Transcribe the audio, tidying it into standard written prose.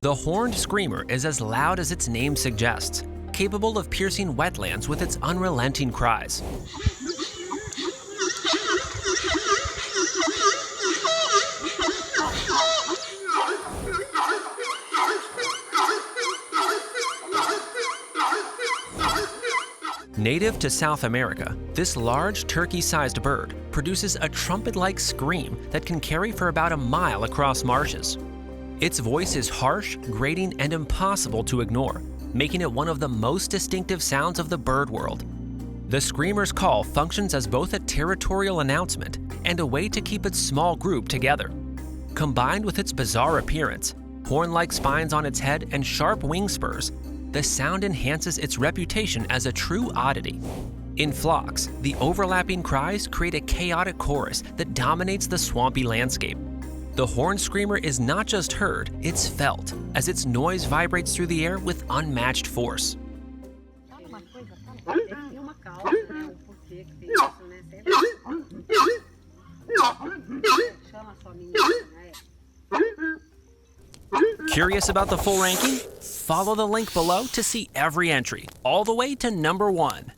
The horned screamer is as loud as its name suggests, capable of piercing wetlands with its unrelenting cries. Native to South America, this large turkey-sized bird produces a trumpet-like scream that can carry for about a mile across marshes. Its voice is harsh, grating, and impossible to ignore, making it one of the most distinctive sounds of the bird world. The screamer's call functions as both a territorial announcement and a way to keep its small group together. Combined with its bizarre appearance, horn-like spines on its head, and sharp wing spurs, the sound enhances its reputation as a true oddity. In flocks, the overlapping cries create a chaotic chorus that dominates the swampy landscape. The horn screamer is not just heard, it's felt, as its noise vibrates through the air with unmatched force. Curious about the full ranking? Follow the link below to see every entry, all the way to #1.